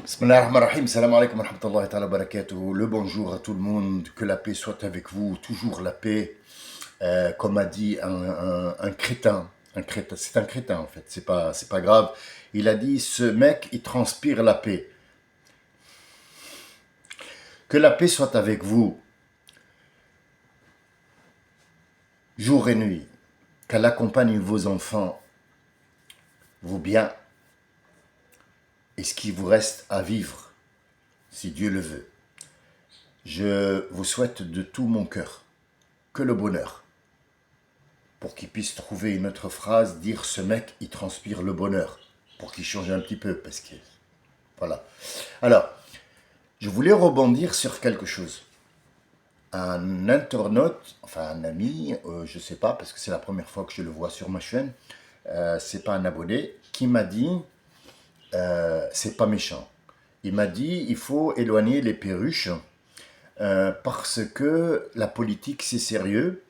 Bismillah ar-Rahman ar-Rahim, salam alaikum wa rahmatullahi ta'ala wa barakatuh. Le bonjour à tout le monde, que la paix soit avec vous, toujours la paix. Comme a dit un crétin, c'est un crétin en fait, c'est pas grave. Il a dit, ce mec, il transpire la paix. Que la paix soit avec vous, jour et nuit. Qu'elle accompagne vos enfants, vos biens, et ce qui vous reste à vivre, si Dieu le veut. Je vous souhaite de tout mon cœur que le bonheur, pour qu'il puisse trouver une autre phrase, dire ce mec, il transpire le bonheur, pour qu'il change un petit peu, parce que, voilà. Alors, je voulais rebondir sur quelque chose. Un internaute, enfin un ami, je ne sais pas, parce que c'est la première fois que je le vois sur ma chaîne, c'est pas un abonné, qui m'a dit, c'est pas méchant, il m'a dit, il faut éloigner les perruches, parce que la politique c'est sérieux,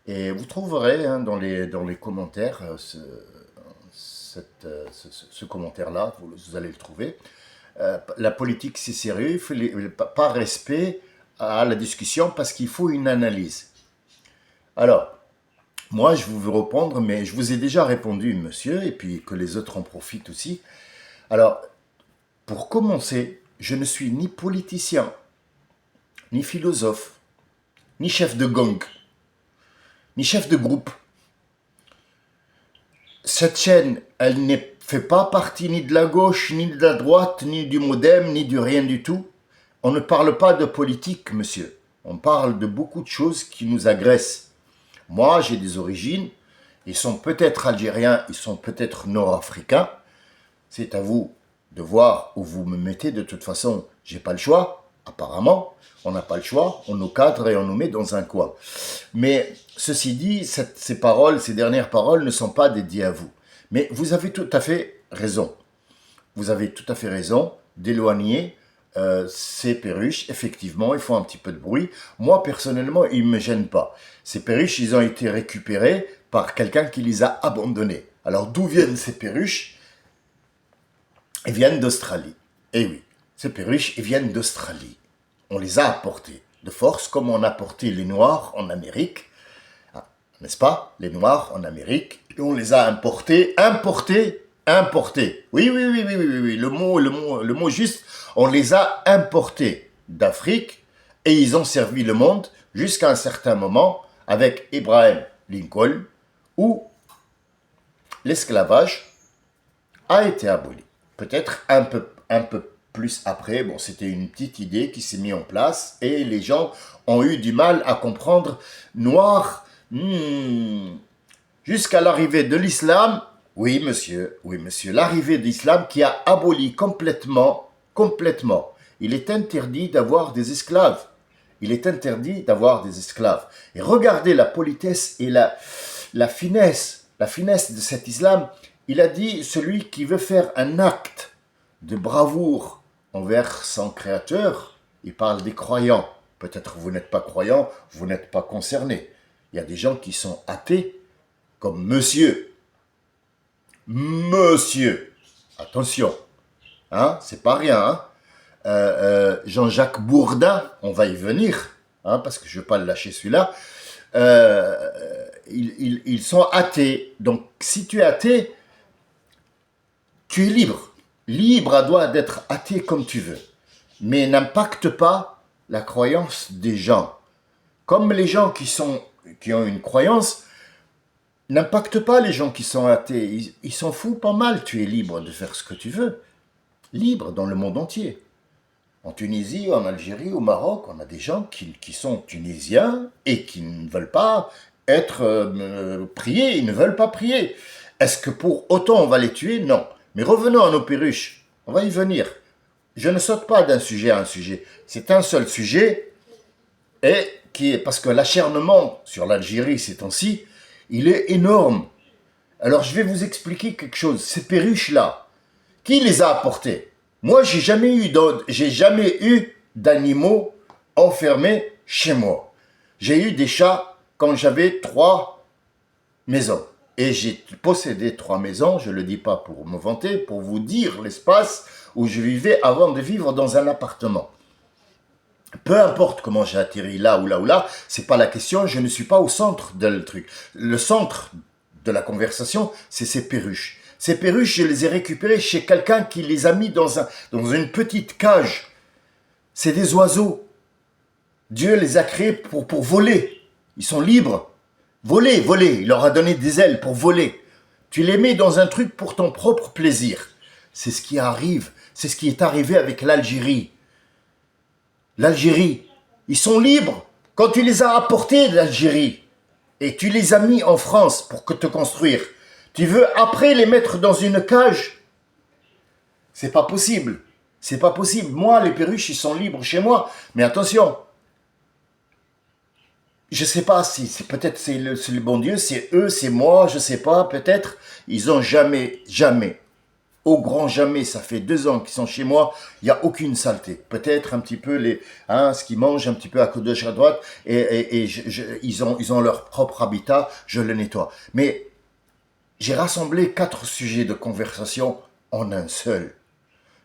et vous trouverez hein, dans les commentaires ce commentaire-là, vous allez le trouver. La politique c'est sérieux, il faut pas respect à la discussion parce qu'il faut une analyse. Alors, moi je veux répondre, mais je vous ai déjà répondu monsieur, et puis que les autres en profitent aussi. Alors, pour commencer, je ne suis ni politicien, ni philosophe, ni chef de gang, ni chef de groupe. Cette chaîne, elle ne fait pas partie ni de la gauche, ni de la droite, ni du modem, ni du rien du tout. On ne parle pas de politique, monsieur. On parle de beaucoup de choses qui nous agressent. Moi, j'ai des origines. Ils sont peut-être algériens, ils sont peut-être nord-africains. C'est à vous de voir où vous me mettez. De toute façon, j'ai pas le choix. Apparemment, on n'a pas le choix. On nous cadre et on nous met dans un coin. Mais ceci dit, ces paroles, ces dernières paroles ne sont pas dédiées à vous. Mais vous avez tout à fait raison. Vous avez tout à fait raison d'éloigner ces perruches. Effectivement, ils font un petit peu de bruit. Moi, personnellement, ils ne me gênent pas. Ces perruches, ils ont été récupérés par quelqu'un qui les a abandonnés. Alors, d'où viennent ces perruches? Ils viennent d'Australie. Eh oui, ces perruches, ils viennent d'Australie. On les a apportés de force, comme on a apporté les Noirs en Amérique. N'est-ce pas? Les Noirs en Amérique. Et on les a importés. Oui, oui, oui, oui, oui, oui. Le mot juste, on les a importés d'Afrique et ils ont servi le monde jusqu'à un certain moment avec Abraham Lincoln où l'esclavage a été aboli. Peut-être un peu plus après, bon, c'était une petite idée qui s'est mise en place et les gens ont eu du mal à comprendre noir jusqu'à l'arrivée de l'islam. Oui, monsieur, l'arrivée de l'islam qui a aboli complètement. Il est interdit d'avoir des esclaves. Et regardez la politesse et la finesse de cet islam. Il a dit, celui qui veut faire un acte de bravoure envers son créateur, il parle des croyants. Peut-être vous n'êtes pas croyant, vous n'êtes pas concerné. Il y a des gens qui sont athées, comme monsieur. Attention, hein, c'est pas rien. Hein. Jean-Jacques Bourdin, on va y venir, hein, parce que je ne vais pas le lâcher celui-là. Ils sont athées. Donc, si tu es athée, tu es libre. Libre doit d'être athée comme tu veux. Mais n'impacte pas la croyance des gens. Comme les gens qui ont une croyance, n'impacte pas les gens qui sont athées. Ils s'en foutent pas mal. Tu es libre de faire ce que tu veux. Libre dans le monde entier. En Tunisie, en Algérie, au Maroc, on a des gens qui sont tunisiens et qui ne veulent pas être priés. Ils ne veulent pas prier. Est-ce que pour autant on va les tuer? Non. Mais revenons à nos perruches. On va y venir. Je ne saute pas d'un sujet à un sujet. C'est un seul sujet et parce que l'acharnement sur l'Algérie ces temps-ci, il est énorme. Alors je vais vous expliquer quelque chose. Ces perruches-là, qui les a apportées? Moi, j'ai jamais eu d'animaux enfermés chez moi. J'ai eu des chats quand j'avais 3 maisons. Et j'ai possédé 3 maisons, je ne le dis pas pour me vanter, pour vous dire l'espace où je vivais avant de vivre dans un appartement. Peu importe comment j'ai atterri là ou là ou là, c'est pas la question, je ne suis pas au centre de le truc. Le centre de la conversation, c'est ces perruches. Ces perruches, je les ai récupérées chez quelqu'un qui les a mis dans une petite cage. C'est des oiseaux. Dieu les a créés pour voler. Ils sont libres. Voler, voler. Il leur a donné des ailes pour voler. Tu les mets dans un truc pour ton propre plaisir. C'est ce qui arrive. C'est ce qui est arrivé avec l'Algérie. L'Algérie, ils sont libres. Quand tu les as apportés d'Algérie et tu les as mis en France pour te construire, tu veux après les mettre dans une cage? C'est pas possible. C'est pas possible. Moi, les perruches, ils sont libres chez moi. Mais attention, je sais pas si peut-être c'est le bon Dieu, c'est eux, c'est moi, je sais pas, peut-être. Ils ont jamais, au grand jamais, ça fait 2 ans qu'ils sont chez moi, il n'y a aucune saleté. Peut-être un petit peu ce qu'ils mangent un petit peu à gauche à droite, et ils ont leur propre habitat, je le nettoie. Mais j'ai rassemblé 4 sujets de conversation en un seul.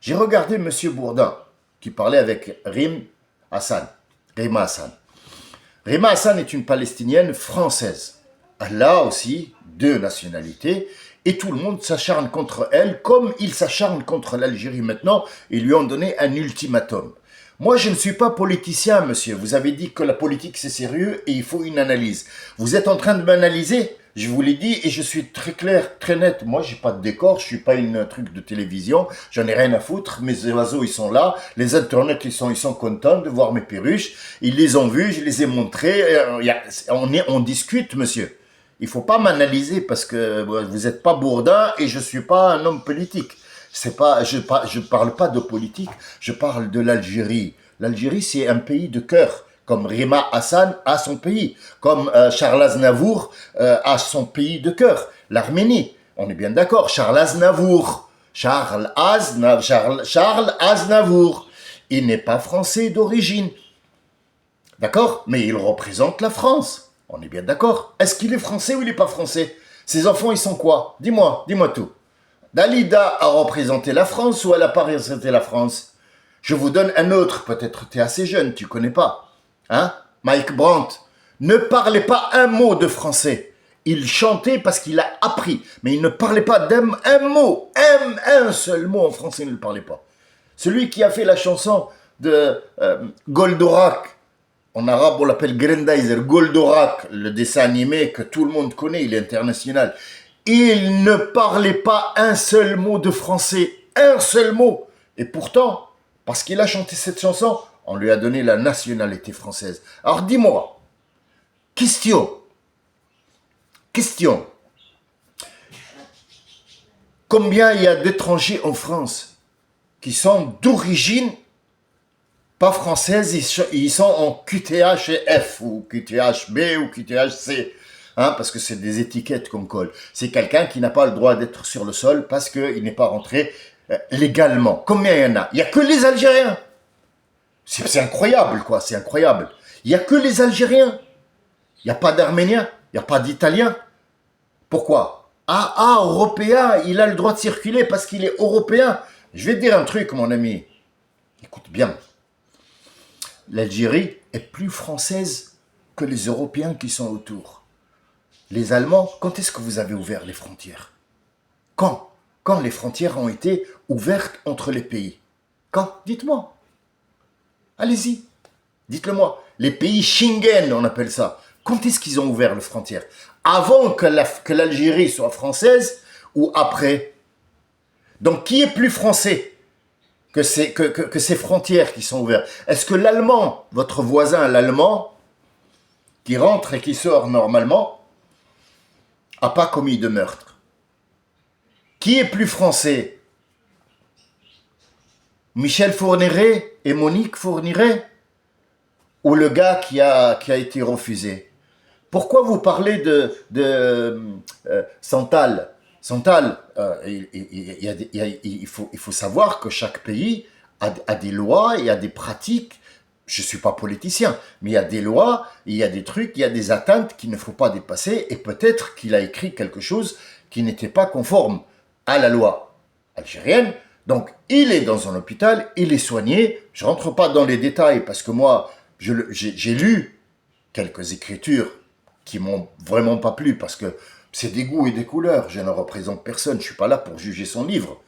J'ai regardé M. Bourdin, qui parlait avec Rima Hassan. Rima Hassan est une Palestinienne française. Elle a aussi 2 nationalités et tout le monde s'acharne contre elle comme ils s'acharnent contre l'Algérie maintenant. Ils lui ont donné un ultimatum. Moi, je ne suis pas politicien, monsieur. Vous avez dit que la politique, c'est sérieux et il faut une analyse. Vous êtes en train de m'analyser? Je vous l'ai dit et je suis très clair, très net. Moi, j'ai pas de décor, je suis pas une truc de télévision. J'en ai rien à foutre. Mes oiseaux, ils sont là. Les internautes, ils sont contents de voir mes perruches. Ils les ont vus, je les ai montrés. On discute, monsieur. Il faut pas m'analyser parce que vous êtes pas Bourdin et je suis pas un homme politique. Je parle pas de politique, je parle de l'Algérie. L'Algérie, c'est un pays de cœur, comme Rima Hassan a son pays, comme Charles Aznavour a son pays de cœur, l'Arménie. On est bien d'accord, Charles Aznavour. Charles Aznavour. Il n'est pas français d'origine. D'accord? Mais il représente la France. On est bien d'accord. Est-ce qu'il est français ou il n'est pas français? Ses enfants, ils sont quoi? Dis-moi tout. Dalida a représenté la France ou elle n'a pas représenté la France? Je vous donne un autre, peut-être tu es assez jeune, tu connais pas. Hein? Mike Brandt ne parlait pas un mot de français. Il chantait parce qu'il a appris, mais il ne parlait pas un seul mot en français, il ne le parlait pas. Celui qui a fait la chanson de Goldorak, en arabe on l'appelle Grendizer, Goldorak, le dessin animé que tout le monde connaît, il est international. Il ne parlait pas un seul mot de français, un seul mot. Et pourtant, parce qu'il a chanté cette chanson, on lui a donné la nationalité française. Alors dis-moi, question, combien il y a d'étrangers en France qui sont d'origine pas française, ils sont en QTHF ou QTHB ou QTHC, hein, parce que c'est des étiquettes qu'on colle. C'est quelqu'un qui n'a pas le droit d'être sur le sol parce qu'il n'est pas rentré légalement. Combien il y en a? Il n'y a que les Algériens. C'est incroyable, quoi, c'est incroyable. Il n'y a que les Algériens. Il n'y a pas d'Arméniens, il n'y a pas d'Italiens. Pourquoi? Européen, il a le droit de circuler parce qu'il est européen. Je vais te dire un truc, mon ami. Écoute bien. L'Algérie est plus française que les Européens qui sont autour. Les Allemands, quand est-ce que vous avez ouvert les frontières? Quand? Quand les frontières ont été ouvertes entre les pays? Quand? Dites-moi. Allez-y. Dites-le moi. Les pays Schengen, on appelle ça. Quand est-ce qu'ils ont ouvert les frontières? Avant que l'Algérie soit française ou après? Donc qui est plus français que ces frontières qui sont ouvertes? Est-ce que l'Allemand, votre voisin l'Allemand, qui rentre et qui sort normalement, n'a pas commis de meurtre? Qui est plus français? Michel Fourniret et Monique Fourniret? Ou le gars qui a été refusé? Pourquoi vous parlez de Santal? Santal, il faut savoir que chaque pays a des lois et a des pratiques je ne suis pas politicien, mais il y a des lois, il y a des trucs, il y a des atteintes qu'il ne faut pas dépasser, et peut-être qu'il a écrit quelque chose qui n'était pas conforme à la loi algérienne. Donc, il est dans un hôpital, il est soigné. Je ne rentre pas dans les détails parce que moi, j'ai lu quelques écritures qui m'ont vraiment pas plu parce que c'est des goûts et des couleurs. Je ne représente personne, je ne suis pas là pour juger son livre.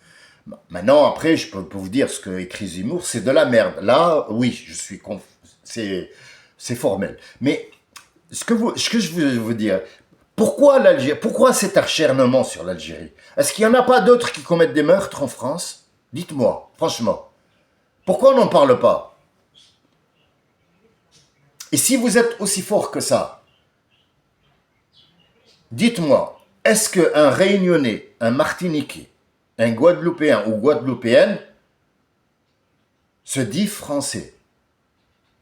Maintenant, après, je peux vous dire ce que écrit Zemmour, c'est de la merde. Là, oui, c'est formel. Mais ce que je veux vous dire, pourquoi l'Algérie, pourquoi cet acharnement sur l'Algérie? Est-ce qu'il n'y en a pas d'autres qui commettent des meurtres en France? Dites-moi, franchement. Pourquoi on n'en parle pas? Et si vous êtes aussi fort que ça, dites-moi, est-ce qu'un Réunionnais, un Martiniquais, un Guadeloupéen ou Guadeloupéenne se dit français?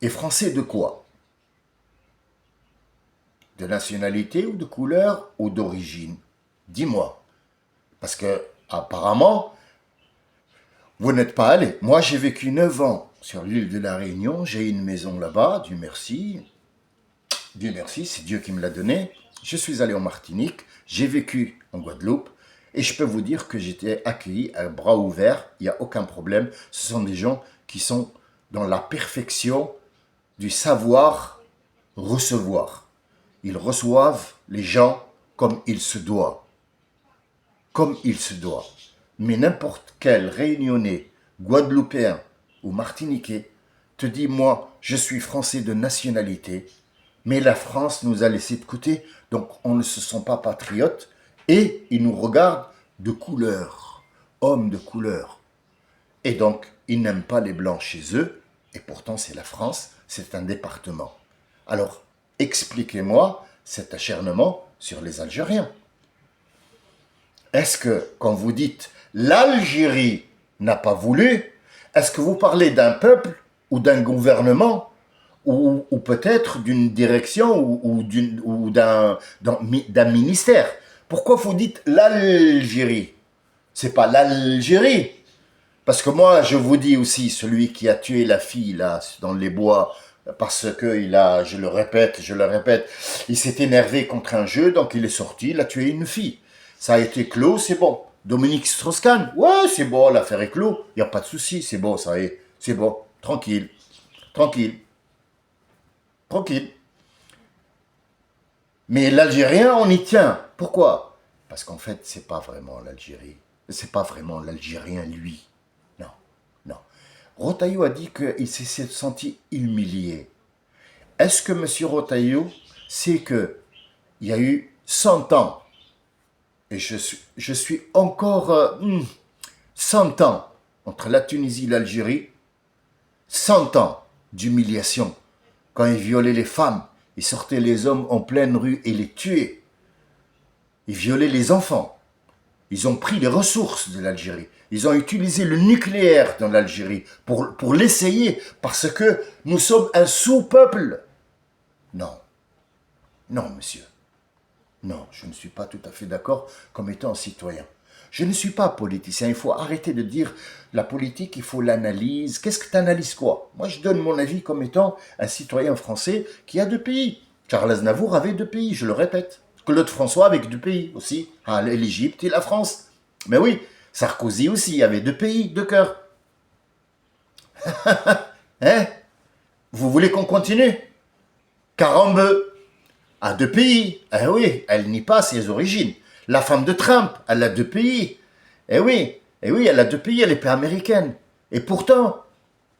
Et français de quoi? De nationalité ou de couleur ou d'origine? Dis-moi. Parce que, apparemment, vous n'êtes pas allé. Moi, j'ai vécu 9 ans sur l'île de la Réunion. J'ai une maison là-bas, Dieu merci. Dieu merci, c'est Dieu qui me l'a donné. Je suis allé en Martinique. J'ai vécu en Guadeloupe. Et je peux vous dire que j'étais accueilli à bras ouverts. Il n'y a aucun problème. Ce sont des gens qui sont dans la perfection du savoir recevoir. Ils reçoivent les gens comme il se doit. Comme il se doit. Mais n'importe quel Réunionnais, Guadeloupéen ou Martiniquais te dit, moi, je suis français de nationalité, mais la France nous a laissés de côté, donc on ne se sent pas patriote, et ils nous regardent de couleur, hommes de couleur. Et donc, ils n'aiment pas les Blancs chez eux, et pourtant c'est la France, c'est un département. Alors, expliquez-moi cet acharnement sur les Algériens. Est-ce que, quand vous dites l'Algérie n'a pas voulu, est-ce que vous parlez d'un peuple ou d'un gouvernement ou peut-être d'une direction ou d'un ministère? Pourquoi vous dites l'Algérie? C'est pas l'Algérie. Parce que moi, je vous dis aussi, celui qui a tué la fille là dans les bois, parce que je le répète, il s'est énervé contre un jeu, donc il est sorti, il a tué une fille. Ça a été clos, c'est bon. Dominique Strauss-Kahn, ouais, c'est bon, l'affaire est clos, il n'y a pas de souci, c'est bon, ça y est, c'est bon, tranquille, tranquille, tranquille. Mais l'Algérien, on y tient. Pourquoi? Parce qu'en fait, c'est pas vraiment l'Algérie. C'est pas vraiment l'Algérien, lui. Non, non. Rotaillot a dit qu'il s'est senti humilié. Est-ce que M. Rotaillot sait qu'il y a eu 100 ans, et je suis encore 100 ans entre la Tunisie et l'Algérie, 100 ans d'humiliation, quand ils violaient les femmes, ils sortaient les hommes en pleine rue et les tuaient. Ils violaient les enfants. Ils ont pris les ressources de l'Algérie. Ils ont utilisé le nucléaire dans l'Algérie pour l'essayer, parce que nous sommes un sous-peuple. Non. Non, monsieur. Non, je ne suis pas tout à fait d'accord comme étant un citoyen. Je ne suis pas politicien. Il faut arrêter de dire la politique, il faut l'analyse. Qu'est-ce que tu analyses quoi? Moi, je donne mon avis comme étant un citoyen français qui a 2 pays. Charles Aznavour avait 2 pays, je le répète. Claude François avec 2 pays aussi. L'Égypte et la France. Mais oui, Sarkozy aussi avait 2 pays, 2 cœurs. Hein? Vous voulez qu'on continue? Carambeu a 2 pays. Eh oui, elle nie pas ses origines. La femme de Trump, elle a 2 pays. Eh oui, elle a 2 pays, elle est pas américaine. Et pourtant,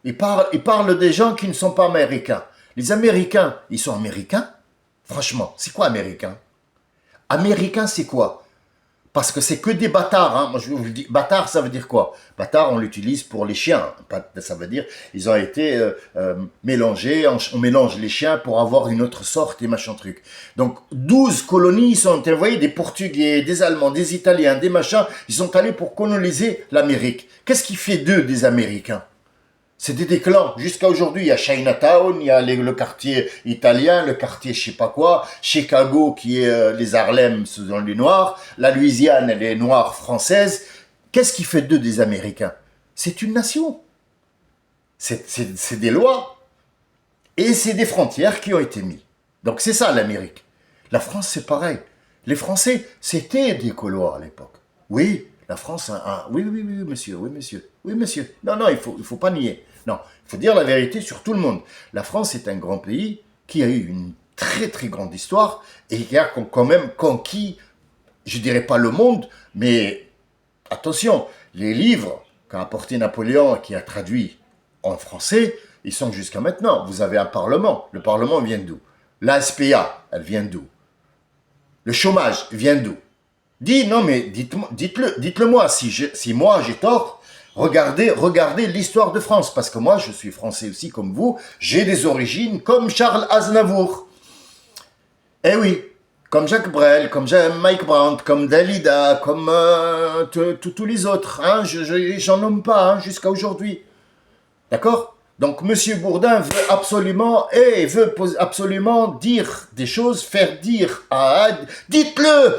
il parle des gens qui ne sont pas américains. Les Américains, ils sont américains? Franchement, c'est quoi américain? Américain, c'est quoi? Parce que c'est que des bâtards. Hein. Moi, je vous le dis, bâtard, ça veut dire quoi? Bâtard, on l'utilise pour les chiens. Ça veut dire, ils ont été mélangés. On mélange les chiens pour avoir une autre sorte et machin truc. Donc, 12 colonies sont envoyées, des Portugais, des Allemands, des Italiens, des machins. Ils sont allés pour coloniser l'Amérique. Qu'est-ce qui fait d'eux des Américains? C'était des clans. Jusqu'à aujourd'hui, il y a Chinatown, il y a le quartier italien, le quartier je sais pas quoi, Chicago qui est les Harlem, ce sont les Noirs, la Louisiane, elle est noire française. Qu'est-ce qui fait d'eux des Américains? C'est une nation. C'est des lois. Et c'est des frontières qui ont été mises. Donc c'est ça l'Amérique. La France, c'est pareil. Les Français, c'était des Gaulois à l'époque. Oui, la France, oui, oui, oui, monsieur, oui, monsieur, oui, monsieur. Non, non, il faut pas nier. Non, il faut dire la vérité sur tout le monde. La France est un grand pays qui a eu une très, très grande histoire et qui a quand même conquis, je dirais pas le monde, mais attention, les livres qu'a apporté Napoléon et qui a traduit en français, ils sont jusqu'à maintenant. Vous avez un parlement. Le parlement vient d'où? La SPA, elle vient d'où? Le chômage vient d'où? Non mais dites-le moi, si moi j'ai tort, regardez l'histoire de France, parce que moi je suis français aussi comme vous, j'ai des origines comme Charles Aznavour. Eh oui, comme Jacques Brel, comme Mike Brandt, comme Dalida, comme tous les autres, hein, j'en nomme pas hein, jusqu'à aujourd'hui. D'accord? Donc, Monsieur Bourdin veut absolument dire des choses, faire dire à... dites que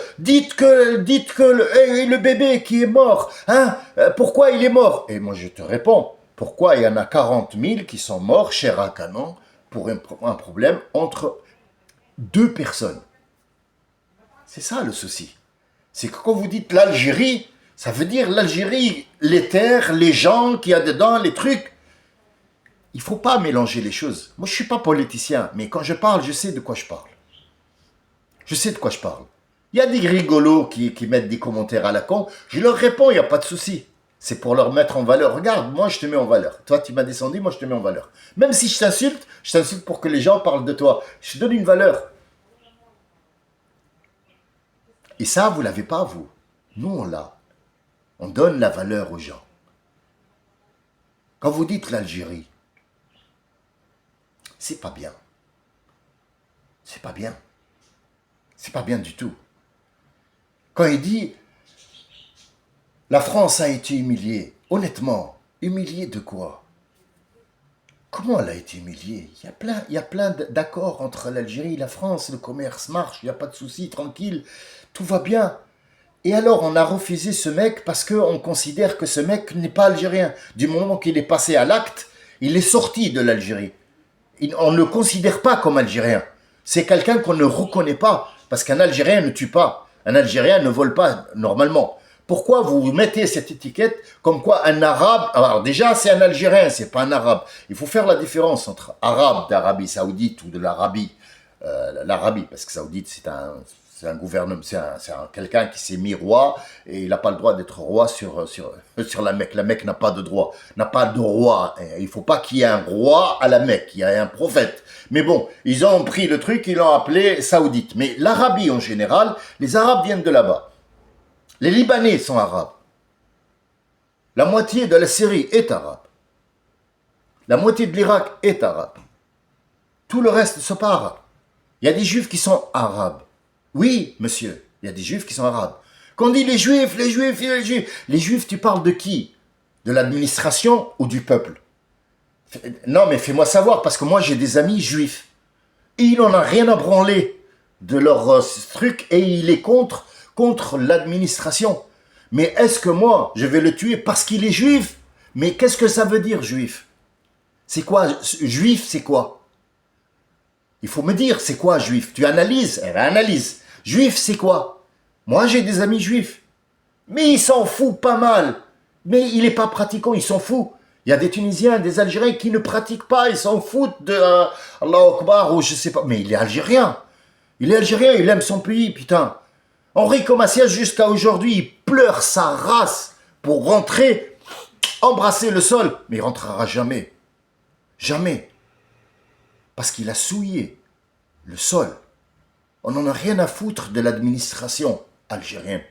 le bébé qui est mort, hein, pourquoi il est mort? Et moi, je te réponds, pourquoi il y en a 40 000 qui sont morts chez Rakanon pour un problème entre deux personnes? C'est ça le souci. C'est que quand vous dites l'Algérie, ça veut dire l'Algérie, les terres, les gens qu'il y a dedans, les trucs. Il ne faut pas mélanger les choses. Moi, je ne suis pas politicien, mais quand je parle, je sais de quoi je parle. Je sais de quoi je parle. Il y a des rigolos qui mettent des commentaires à la con. Je leur réponds, il n'y a pas de souci. C'est pour leur mettre en valeur. Regarde, moi, je te mets en valeur. Toi, tu m'as descendu, moi, je te mets en valeur. Même si je t'insulte pour que les gens parlent de toi. Je te donne une valeur. Et ça, vous ne l'avez pas, vous. Nous, on l'a. On donne la valeur aux gens. Quand vous dites l'Algérie, c'est pas bien. C'est pas bien. C'est pas bien du tout. Quand il dit la France a été humiliée, honnêtement, humiliée de quoi? Comment elle a été humiliée? Il y a plein d'accords entre l'Algérie et la France, le commerce marche, il n'y a pas de souci, tranquille, tout va bien. Et alors on a refusé ce mec parce qu'on considère que ce mec n'est pas algérien. Du moment qu'il est passé à l'acte, il est sorti de l'Algérie. On ne le considère pas comme algérien. C'est quelqu'un qu'on ne reconnaît pas, parce qu'un Algérien ne tue pas. Un Algérien ne vole pas normalement. Pourquoi vous mettez cette étiquette comme quoi un Arabe... Alors déjà, c'est un Algérien, c'est pas un Arabe. Il faut faire la différence entre Arabe d'Arabie Saoudite ou de l'Arabie. L'Arabie, parce que Saoudite, c'est un gouvernement, c'est quelqu'un qui s'est mis roi et il n'a pas le droit d'être roi sur la Mecque. La Mecque n'a pas de droit, n'a pas de roi. Il ne faut pas qu'il y ait un roi à la Mecque, il y a un prophète. Mais bon, ils ont pris le truc, ils l'ont appelé Saoudite. Mais l'Arabie en général, les Arabes viennent de là-bas. Les Libanais sont arabes. La moitié de la Syrie est arabe. La moitié de l'Irak est arabe. Tout le reste ne sont pas arabes. Il y a des juifs qui sont arabes. Oui, monsieur, il y a des juifs qui sont arabes. Quand on dit les juifs, les juifs, tu parles de qui? De l'administration ou du peuple? Non, mais fais-moi savoir, parce que moi j'ai des amis juifs. Et il n'en a rien à branler de leur truc et il est contre l'administration. Mais est-ce que moi, je vais le tuer parce qu'il est juif? Mais qu'est-ce que ça veut dire, juif? C'est quoi? Juif, c'est quoi? Il faut me dire, c'est quoi, juif? Tu analyses? Eh ben, analyse. Juif, c'est quoi? Moi, j'ai des amis juifs. Mais ils s'en foutent pas mal. Mais il n'est pas pratiquant, il s'en fout. Il y a des Tunisiens, des Algériens qui ne pratiquent pas, ils s'en foutent de Allah Akbar ou je sais pas. Mais il est algérien. Il est algérien, il aime son pays, putain. Enrico Macias, jusqu'à aujourd'hui, il pleure sa race pour rentrer, embrasser le sol. Mais il rentrera jamais. Jamais. Parce qu'il a souillé le sol. On n'en a rien à foutre de l'administration algérienne.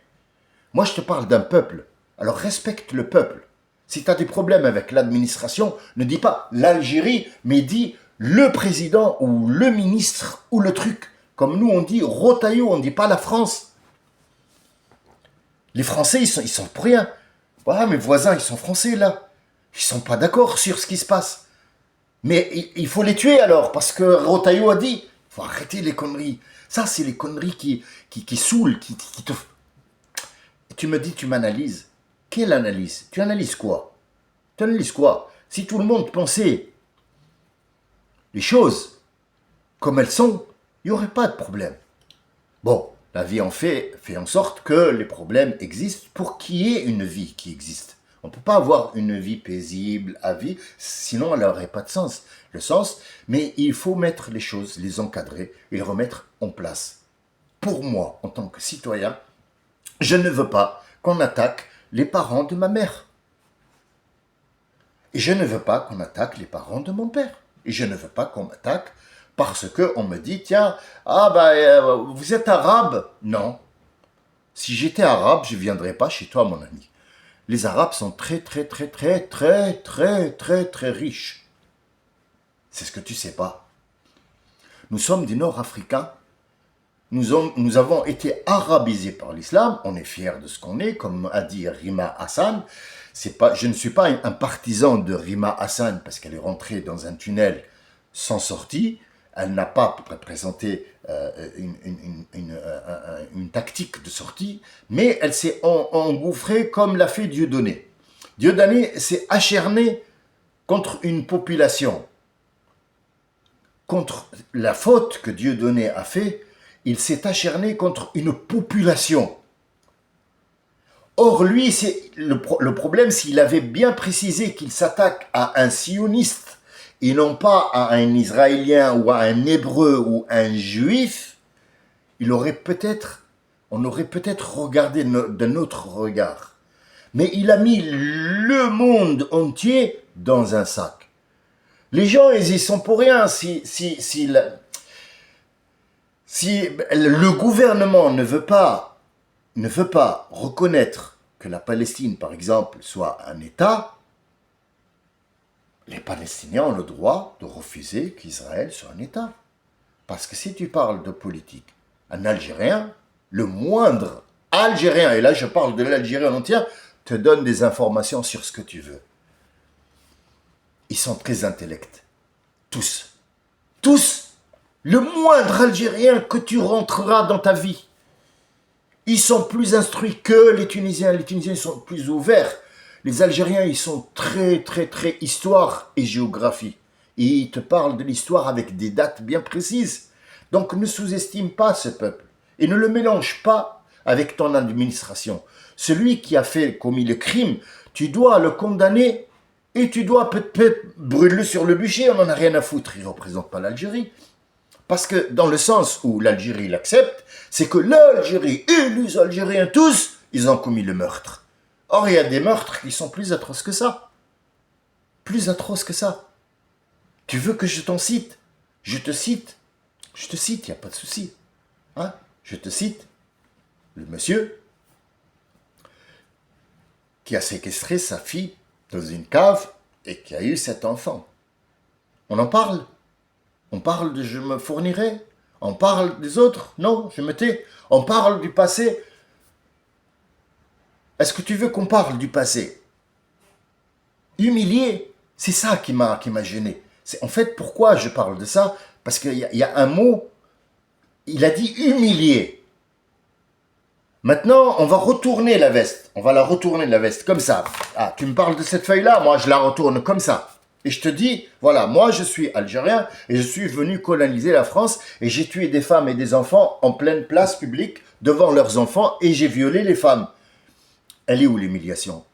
Moi, je te parle d'un peuple. Alors respecte le peuple. Si tu as des problèmes avec l'administration, ne dis pas l'Algérie, mais dis le président ou le ministre ou le truc. Comme nous, on dit Rotaillot, on ne dit pas la France. Les Français, ils sont pour rien. Voilà, mes voisins, ils sont français, là. Ils sont pas d'accord sur ce qui se passe. Mais il faut les tuer, alors, parce que Rotaillot a dit, il faut arrêter les conneries. Ça, c'est les conneries qui saoulent, qui te... Tu me dis, tu m'analyses. Quelle analyse? Tu analyses quoi? Tu analyses quoi? Si tout le monde pensait les choses comme elles sont, il n'y aurait pas de problème. Bon, la vie en fait en sorte que les problèmes existent pour qu'il y ait une vie qui existe. On ne peut pas avoir une vie paisible à vie, sinon elle n'aurait pas de sens. Le sens, mais il faut mettre les choses, les encadrer et les remettre en place. Pour moi, en tant que citoyen, je ne veux pas qu'on attaque les parents de ma mère. Et je ne veux pas qu'on attaque les parents de mon père. Et je ne veux pas qu'on m'attaque parce qu'on me dit, tiens, vous êtes arabe? Non. Si j'étais arabe, je ne viendrais pas chez toi, mon ami. Les Arabes sont très riches. C'est ce que tu sais pas. Nous sommes des Nord-Africains. Nous avons été arabisés par l'islam. On est fiers de ce qu'on est, comme a dit Rima Hassan. Je ne suis pas un partisan de Rima Hassan parce qu'elle est rentrée dans un tunnel sans sortie. Elle n'a pas présenté une tactique de sortie, mais elle s'est engouffrée comme l'a fait Dieudonné. Dieudonné s'est acharné contre une population. Contre la faute que Dieudonné a fait, il s'est acharné contre une population. Or, lui, le problème, s'il avait bien précisé qu'il s'attaque à un sioniste et non pas à un Israélien ou à un Hébreu ou un Juif, on aurait peut-être regardé d'un autre regard. Mais il a mis le monde entier dans un sac. Les gens, ils y sont pour rien. Si le gouvernement ne veut pas reconnaître que la Palestine, par exemple, soit un État, les Palestiniens ont le droit de refuser qu'Israël soit un État. Parce que si tu parles de politique, un Algérien, le moindre Algérien, et là je parle de l'Algérie en entière, te donne des informations sur ce que tu veux. Ils sont très intellects. Tous. Tous. Le moindre Algérien que tu rentreras dans ta vie. Ils sont plus instruits que les Tunisiens. Les Tunisiens sont plus ouverts. Les Algériens, ils sont très histoire et géographie. Et ils te parlent de l'histoire avec des dates bien précises. Donc ne sous-estime pas ce peuple. Et ne le mélange pas avec ton administration. Celui qui a commis le crime, tu dois le condamner et tu dois peut-être brûler sur le bûcher. On n'en a rien à foutre. Il ne représente pas l'Algérie. Parce que dans le sens où l'Algérie l'accepte, c'est que l'Algérie et les Algériens tous, ils ont commis le meurtre. Or, il y a des meurtres qui sont plus atroces que ça. Plus atroces que ça. Tu veux que je t'en cite? Je te cite, il n'y a pas de souci. Hein? Je te cite le monsieur qui a séquestré sa fille dans une cave et qui a eu 7 enfants. On en parle? On parle de je me fournirai? On parle des autres? Non, je me tais. On parle du passé? Est-ce que tu veux qu'on parle du passé? Humilié, c'est ça qui m'a gêné. En fait, pourquoi je parle de ça? Parce qu'il y a un mot, il a dit humilié. Maintenant, on va retourner la veste. On va la retourner la veste, comme ça. Ah, tu me parles de cette feuille-là, moi je la retourne comme ça. Et je te dis, voilà, moi je suis algérien et je suis venu coloniser la France et j'ai tué des femmes et des enfants en pleine place publique devant leurs enfants et j'ai violé les femmes. Elle est où l'humiliation?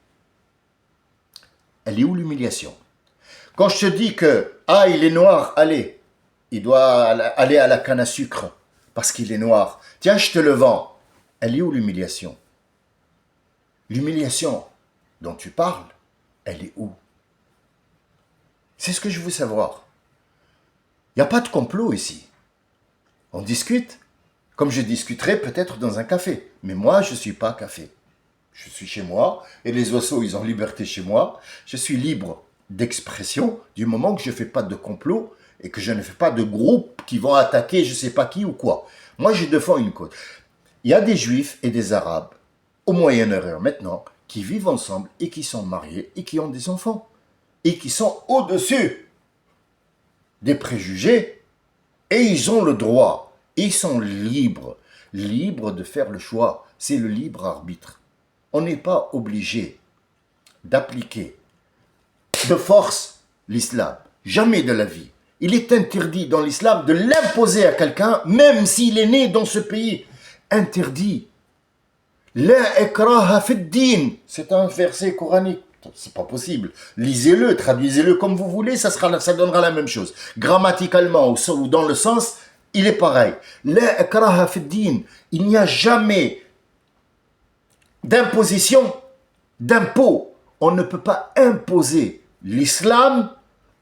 Elle est où l'humiliation? Quand je te dis que, il est noir, allez, il doit aller à la canne à sucre parce qu'il est noir. Tiens, je te le vends. Elle est où l'humiliation? L'humiliation dont tu parles, elle est où? C'est ce que je veux savoir. Il n'y a pas de complot ici. On discute, comme je discuterai peut-être dans un café. Mais moi, je ne suis pas café. Je suis chez moi, et les oiseaux, ils ont liberté chez moi. Je suis libre d'expression du moment que je ne fais pas de complot et que je ne fais pas de groupe qui vont attaquer je ne sais pas qui ou quoi. Moi, je défends une cause. Il y a des Juifs et des Arabes, au Moyen-Orient maintenant, qui vivent ensemble et qui sont mariés et qui ont des enfants. Et qui sont au-dessus des préjugés. Et ils ont le droit. Ils sont libres. Libres de faire le choix. C'est le libre arbitre. On n'est pas obligé d'appliquer de force l'islam. Jamais de la vie. Il est interdit dans l'islam de l'imposer à quelqu'un, même s'il est né dans ce pays. Interdit. La ikraha fi din. C'est un verset coranique. C'est pas possible. Lisez-le, traduisez-le comme vous voulez, ça donnera la même chose. Grammaticalement ou dans le sens, il est pareil. La ikraha fi din. Il n'y a jamais d'imposition, d'impôt. On ne peut pas imposer l'islam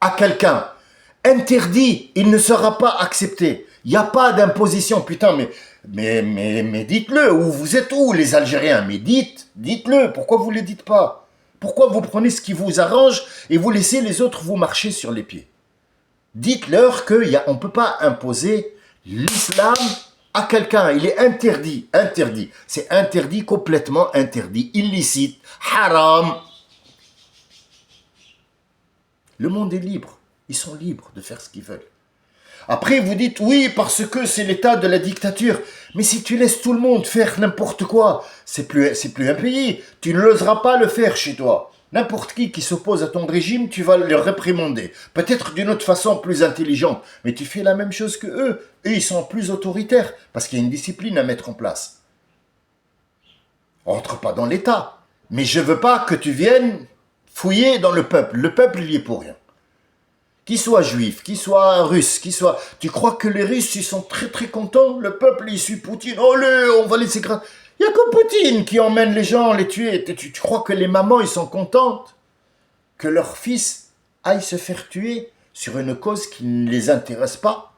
à quelqu'un. Interdit, il ne sera pas accepté. Il n'y a pas d'imposition. Putain, mais dites-le. Vous êtes où, les Algériens? Mais dites-le. Pourquoi vous ne le dites pas? Pourquoi vous prenez ce qui vous arrange et vous laissez les autres vous marcher sur les pieds? Dites-leur qu'on ne peut pas imposer l'islam à quelqu'un. Il est interdit. Interdit. C'est interdit, complètement interdit. Illicite. Haram. Le monde est libre. Ils sont libres de faire ce qu'ils veulent. Après, vous dites, oui, parce que c'est l'état de la dictature. Mais si tu laisses tout le monde faire n'importe quoi, c'est plus un pays. Tu n'oseras pas le faire chez toi. N'importe qui s'oppose à ton régime, tu vas le réprimander. Peut-être d'une autre façon plus intelligente. Mais tu fais la même chose que eux. Eux, ils sont plus autoritaires parce qu'il y a une discipline à mettre en place. Rentre pas dans l'état. Mais je veux pas que tu viennes fouiller dans le peuple. Le peuple, il y est pour rien. Qu'il soit juif, qu'il soit russe, Tu crois que les Russes, ils sont très très contents? Le peuple, il suit Poutine. Oh, on va laisser... Il n'y a que Poutine qui emmène les gens les tuer. Tu crois que les mamans, ils sont contentes que leur fils aille se faire tuer sur une cause qui ne les intéresse pas?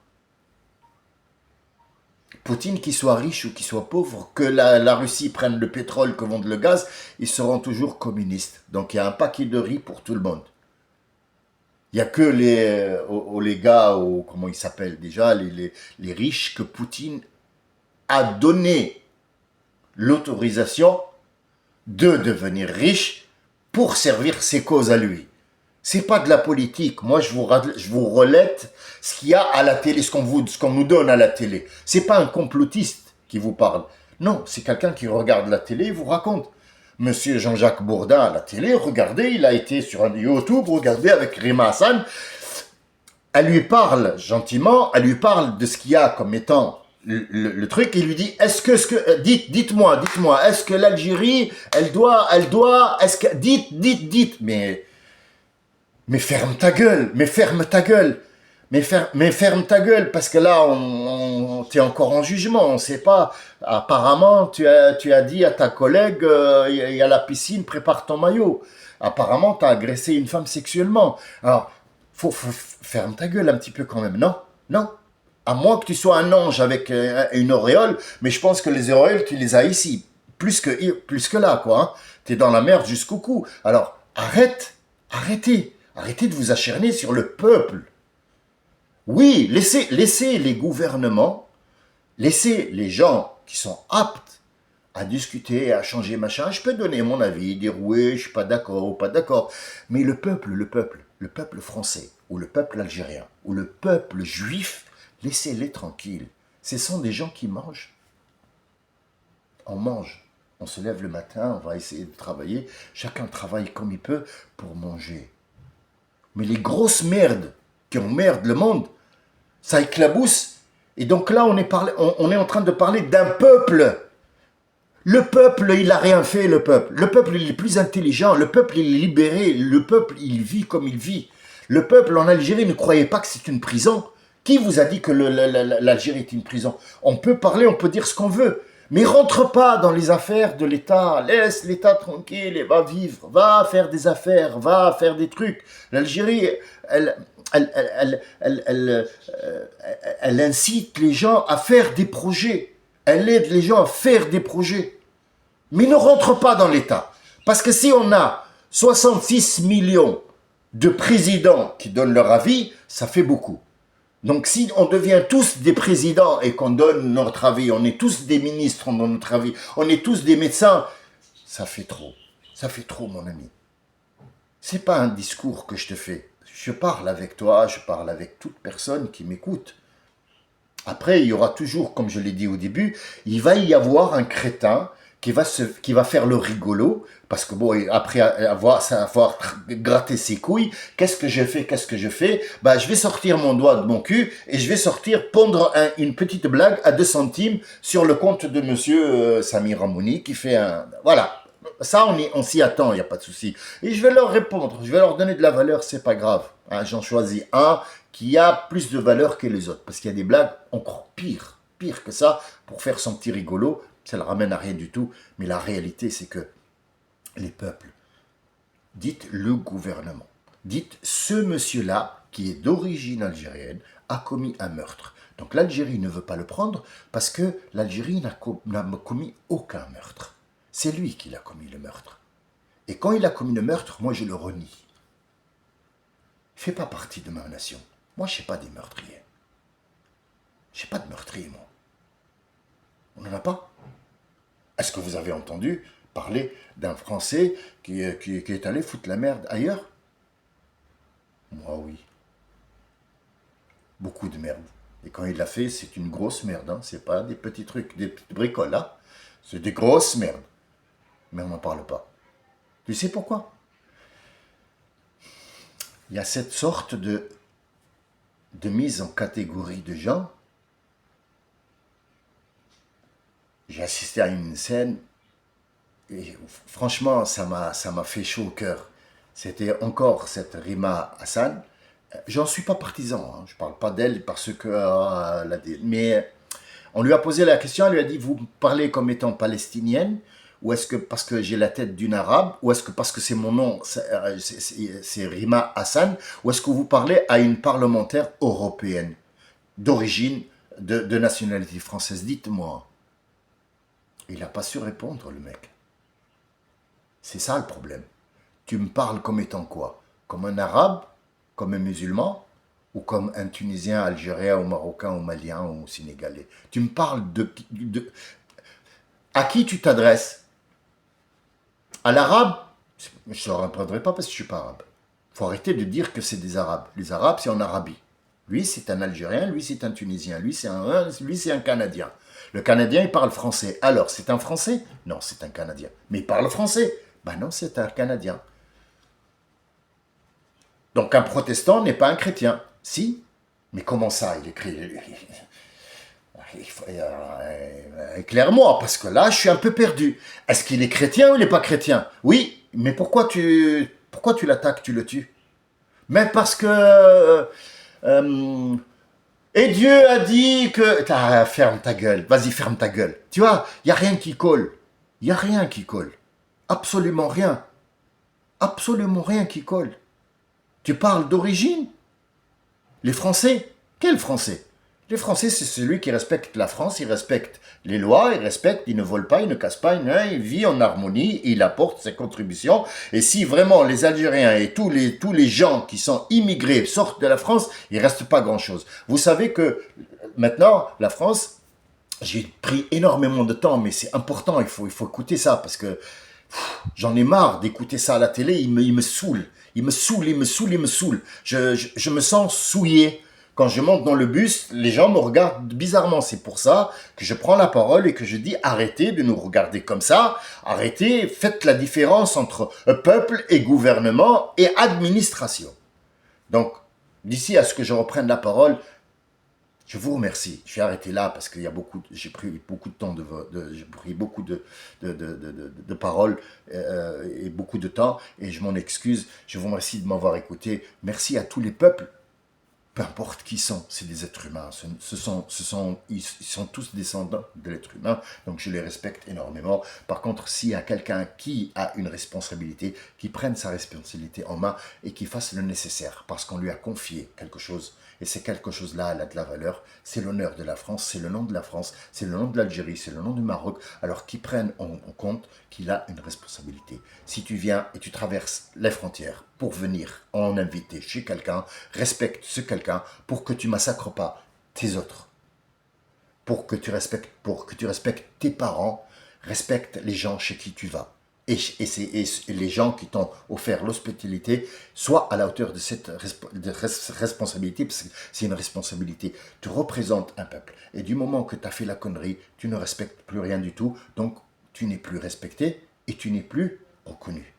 Poutine, qu'il soit riche ou qu'il soit pauvre, que la Russie prenne le pétrole, que vende le gaz, ils seront toujours communistes. Donc il y a un paquet de riz pour tout le monde. Il n'y a que les gars, comment ils s'appellent déjà, les riches, que Poutine a donné l'autorisation de devenir riche pour servir ses causes à lui. C'est pas de la politique. Moi, je vous relate ce qu'il y a à la télé, ce qu'on nous donne à la télé. C'est pas un complotiste qui vous parle. Non, c'est quelqu'un qui regarde la télé et vous raconte. Monsieur Jean-Jacques Bourdin à la télé, regardez, il a été sur un YouTube, regardez avec Rima Hassan. Elle lui parle gentiment, elle lui parle de ce qu'il y a comme étant le truc, il lui dit, dites-moi, est-ce que l'Algérie, elle doit, est-ce que, dites, mais ferme ta gueule, ferme ta gueule, parce que là, t'es encore en jugement, on sait pas. Apparemment, tu as dit à ta collègue, il y a la piscine, prépare ton maillot. Apparemment, tu as agressé une femme sexuellement. Alors, faut ferme ta gueule un petit peu quand même, non? Non. À moins que tu sois un ange avec une auréole, mais je pense que les auréoles, tu les as ici. Plus que là, quoi. Hein. Tu es dans la merde jusqu'au cou. Alors, arrêtez de vous acharner sur le peuple. Oui, laissez les gouvernements, laissez les gens qui sont aptes à discuter, à changer machin. Je peux donner mon avis, dire oui, je suis pas d'accord ou pas d'accord. Mais le peuple français, ou le peuple algérien, ou le peuple juif, laissez-les tranquilles. Ce sont des gens qui mangent. On mange. On se lève le matin, on va essayer de travailler. Chacun travaille comme il peut pour manger. Mais les grosses merdes qui emmerdent le monde, ça éclabousse. Et donc là, on est en train de parler d'un peuple. Le peuple, il n'a rien fait, le peuple. Le peuple, il est plus intelligent. Le peuple, il est libéré. Le peuple, il vit comme il vit. Le peuple en Algérie ne croyait pas que c'est une prison. Qui vous a dit que l'Algérie est une prison? On peut parler, on peut dire ce qu'on veut. Mais rentre pas dans les affaires de l'État. Laisse l'État tranquille et va vivre. Va faire des affaires, va faire des trucs. L'Algérie, elle incite les gens à faire des projets. Elle aide les gens à faire des projets. Mais ne rentre pas dans l'État. Parce que si on a 66 millions de présidents qui donnent leur avis, ça fait beaucoup. Donc si on devient tous des présidents et qu'on donne notre avis, on est tous des ministres, on donne notre avis, on est tous des médecins, ça fait trop. Ça fait trop, mon ami. C'est pas un discours que je te fais. Je parle avec toi, je parle avec toute personne qui m'écoute. Après, il y aura toujours, comme je l'ai dit au début, il va y avoir un crétin qui va faire le rigolo, parce que bon, après avoir gratté ses couilles, qu'est-ce que je fais? Bah, je vais sortir mon doigt de mon cul et je vais sortir pondre une petite blague à 2 centimes sur le compte de monsieur Samir Ramouni qui fait un... Voilà. Ça, on s'y attend, il n'y a pas de souci. Et je vais leur répondre, je vais leur donner de la valeur, c'est pas grave. Hein, j'en choisis un qui a plus de valeur que les autres, parce qu'il y a des blagues encore pire que ça, pour faire son petit rigolo, ça ne le ramène à rien du tout. Mais la réalité, c'est que les peuples, dites le gouvernement, dites ce monsieur-là, qui est d'origine algérienne, a commis un meurtre. Donc l'Algérie ne veut pas le prendre parce que l'Algérie n'a commis aucun meurtre. C'est lui qui a commis le meurtre. Et quand il a commis le meurtre, moi je le renie. Il ne fait pas partie de ma nation. Moi je ne sais pas des meurtriers. Je ne sais pas de meurtrier, moi. On n'en a pas. Est-ce que vous avez entendu parler d'un Français qui est allé foutre la merde ailleurs? Moi, oui. Beaucoup de merde. Et quand il l'a fait, c'est une grosse merde. Hein. C'est pas des petits trucs, des petites bricoles. Hein. C'est des grosses merdes. Mais on n'en parle pas. Tu sais pourquoi? Il y a cette sorte de mise en catégorie de gens. J'ai assisté à une scène et franchement, ça m'a fait chaud au cœur. C'était encore cette Rima Hassan. J'en suis pas partisan, hein. Je parle pas d'elle parce que... mais on lui a posé la question, elle lui a dit, vous parlez comme étant palestinienne, ou est-ce que parce que j'ai la tête d'une arabe, ou est-ce que parce que c'est mon nom, c'est Rima Hassan, ou est-ce que vous parlez à une parlementaire européenne, d'origine, de nationalité française? Dites-moi. Il n'a pas su répondre, le mec. C'est ça le problème. Tu me parles comme étant quoi? Comme un arabe? Comme un musulman? Ou comme un Tunisien, Algérien, ou Marocain, ou Malien, ou Sénégalais? Tu me parles de... À qui tu t'adresses? À l'arabe? Je ne le répondrai pas parce que je ne suis pas arabe. Il faut arrêter de dire que c'est des arabes. Les arabes, c'est en Arabie. Lui, c'est un Algérien, lui, c'est un Tunisien, lui, c'est un Canadien. Le Canadien, il parle français. Alors, c'est un Français? Non, c'est un Canadien. Mais il parle français? Ben non, c'est un Canadien. Donc, un protestant n'est pas un chrétien. Si? Mais comment ça, il écrit... Éclaire-moi, parce que là, je suis un peu perdu. Est-ce qu'il est chrétien ou il n'est pas chrétien? Oui, mais pourquoi tu l'attaques, tu le tues? Mais parce que... et Dieu a dit que... ferme ta gueule, vas-y, ferme ta gueule. Tu vois, il n'y a rien qui colle. Il n'y a rien qui colle. Absolument rien. Absolument rien qui colle. Tu parles d'origine? Les Français? Quels Français? Les Français, c'est celui qui respecte la France, il respecte les lois, il respecte, il ne vole pas, il ne casse pas, il vit en harmonie, il apporte ses contributions. Et si vraiment les Algériens et tous les gens qui sont immigrés sortent de la France, il ne reste pas grand-chose. Vous savez que maintenant, la France, j'ai pris énormément de temps, mais c'est important, il faut écouter ça, parce que j'en ai marre d'écouter ça à la télé, il me saoule. Il me saoule. Je me sens souillé. Quand je monte dans le bus, les gens me regardent bizarrement. C'est pour ça que je prends la parole et que je dis arrêtez de nous regarder comme ça. Arrêtez, faites la différence entre peuple et gouvernement et administration. Donc, d'ici à ce que je reprenne la parole, je vous remercie. Je vais arrêter là parce qu'il y a j'ai pris beaucoup de temps, j'ai pris beaucoup de paroles et beaucoup de temps et je m'en excuse. Je vous remercie de m'avoir écouté. Merci à tous les peuples. Peu importe qui sont, c'est des êtres humains. Ils sont tous descendants de l'être humain, donc je les respecte énormément. Par contre, s'il y a quelqu'un qui a une responsabilité, qui prenne sa responsabilité en main et qui fasse le nécessaire, parce qu'on lui a confié quelque chose, et c'est quelque chose-là, elle a de la valeur, c'est l'honneur de la France, c'est le nom de la France, c'est le nom de l'Algérie, c'est le nom du Maroc, alors qu'il prenne en compte qu'il a une responsabilité. Si tu viens et tu traverses les frontières pour venir en invité chez quelqu'un, respecte ce quelqu'un pour que tu massacres pas tes autres, pour que tu respectes tes parents, respecte les gens chez qui tu vas. Et les gens qui t'ont offert l'hospitalité soient à la hauteur de cette responsabilité, parce que c'est une responsabilité. Tu représentes un peuple. Et du moment que tu as fait la connerie, tu ne respectes plus rien du tout. Donc, tu n'es plus respecté et tu n'es plus reconnu.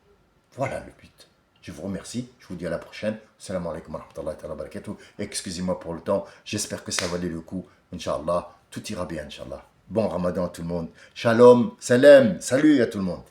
Voilà le but. Je vous remercie. Je vous dis à la prochaine. Salam alaikum wa rahmatullahi wa barakatuh. Excusez-moi pour le temps. J'espère que ça valait le coup. Inch'Allah, tout ira bien, Inch'Allah. Bon Ramadan à tout le monde. Shalom, salam, salut à tout le monde.